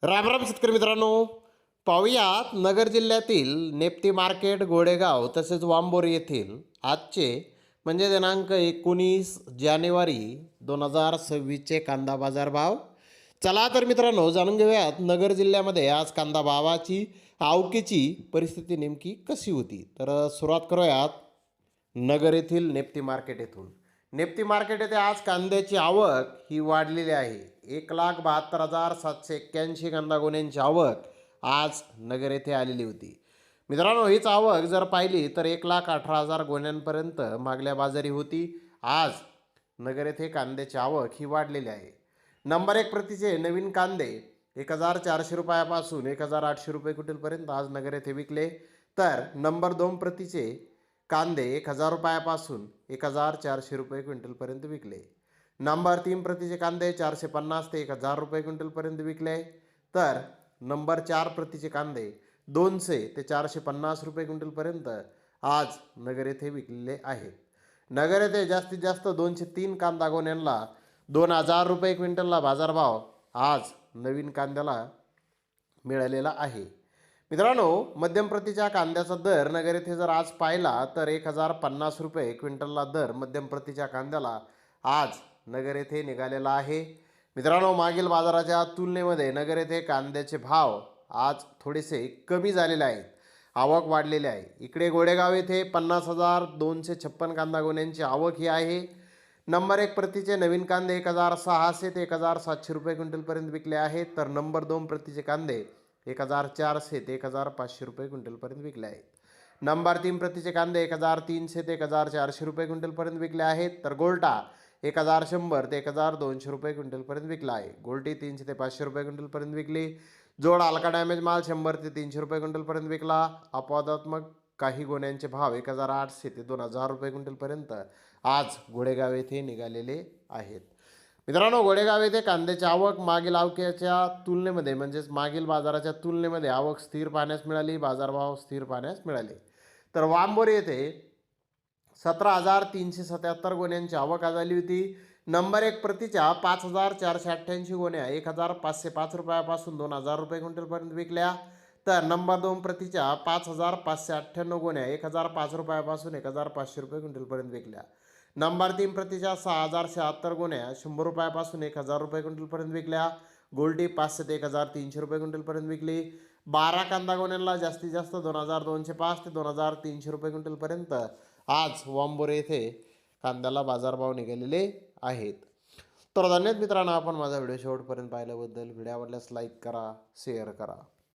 राम राम शेतकरी मित्रांनो, पाहुयात नगर जिल्ह्यातील नेप्ती मार्केट, गोडेगाव तसेच वांबोर येथील आजचे म्हणजे दिनांक 19 जानेवारी 2026चे कांदा बाजार भाव. चला तर मित्रांनो, जाणून घेऊयात नगर जिल्ह्यामध्ये आज कांदा भावाची आवकेची परिस्थिती नेमकी कशी होती. तर सुरुवात करूयात नगर येथील नेप्ती मार्केट येथून. नेप्ती मार्केट येथे आज कांद्याची आवक ही वाढलेली आहे. 1,72,781 कांदा गोण्यांची आवक आज नगर येथे आलेली होती. मित्रांनो, हीच आवक जर पाहिली तर 1,18,000 गोण्यांपर्यंत मागल्या बाजारी होती. आज नगर येथे कांद्याची आवक ही वाढलेली आहे. नंबर 1 प्रतीचे नवीन कांदे 1,400 रुपयापासून 1,800 रुपये क्विंटलपर्यंत आज नगर येथे विकले. तर नंबर 2 प्रतीचे कांदे 1,000 रुपयापासून 1,400 रुपये क्विंटलपर्यंत विकले. नंबर 3 प्रतीचे कांदे 450 ते 1,000 रुपये क्विंटलपर्यंत विकले. तर नंबर 4 प्रतीचे कांदे 200 ते 450 रुपये क्विंटलपर्यंत आज नगर येथे विकलेले आहेत. नगर येथे जास्तीत जास्त 203 कांदा गोण्यांना 2,000 रुपये क्विंटलला बाजारभाव आज नवीन कांद्याला मिळालेला आहे. मित्रांनो, मध्यम प्रतीच्या कांद्याचा दर नगर येथे जर आज पाहिला तर 1,050 रुपये क्विंटलला दर मध्यम प्रतीच्या कांद्याला आज नगर येथे निघालेला आहे. मित्रांनो, मागील बाजाराच्या तुलनेमध्ये नगर येथे कांद्याचे भाव आज थोडेसे कमी झालेले आहेत. आवक वाढलेली आहे. इकडे गोडेगाव येथे 50,256 कांदा गोण्यांची आवक ही आहे. नंबर 1 प्रतीचे नवीन कांदे 1,600 ते 1,700 रुपये क्विंटलपर्यंत विकले आहेत. तर नंबर 2 प्रतीचे कांदे 1,400 ते 1,500 रुपये क्विंटलपर्यंत विकले आहेत. नंबर 3 प्रतीचे कांदे 1,300 ते 1,400 रुपये क्विंटलपर्यंत विकले आहेत. तर गोल्टा 1,100 ते 1,200 रुपये क्विंटलपर्यंत विकला आहे. गोल्टी 300 ते 500 रुपये क्विंटलपर्यंत विकली. जोड हलका डॅमेज माल 100 ते 300 रुपये क्विंटलपर्यंत विकला. अपवादात्मक काही गोण्यांचे भाव 1,800 ते 2,000 रुपये क्विंटलपर्यंत आज गोडेगाव येथे निघालेले आहेत. मित्रांनो, गोडेगाव येथे कांद्याची आवक मागील आवकेच्या तुलनेमध्ये म्हणजेच मागील बाजाराच्या तुलनेमध्ये आवक स्थिर पाहण्यास मिळाली. बाजारभाव स्थिर पाहण्यास मिळाले. तर वांबोर येथे 17,377 गोण्यांची आवक झाली होती. नंबर 1 प्रतीच्या 5,488 गोण्या 1,505 रुपयापासून 2,000 रुपये क्विंटलपर्यंत विकल्या. तर नंबर 2 प्रतीच्या 5,598 गोण्या 1,005 रुपयापासून 1,500 रुपये क्विंटलपर्यंत विकल्या. नंबर 3 प्रतीच्या 6,076 गोण्या 100 रुपयापासून 1,000 रुपये क्विंटलपर्यंत विकल्या. गोल्डी 500 ते 1,300 रुपये क्विंटलपर्यंत विकली. 12 कांदा गोण्यांना जास्तीत जास्त 2,205 ते 2,300 रुपये क्विंटलपर्यंत आज वांबोर येथे कांद्याला बाजारभाव निघालेले आहेत. तर धन्यवाद मित्रांनो, आपण माझा व्हिडिओ शेवटपर्यंत पाहिल्याबद्दल. व्हिडिओ आवडल्यास लाईक करा, शेअर करा.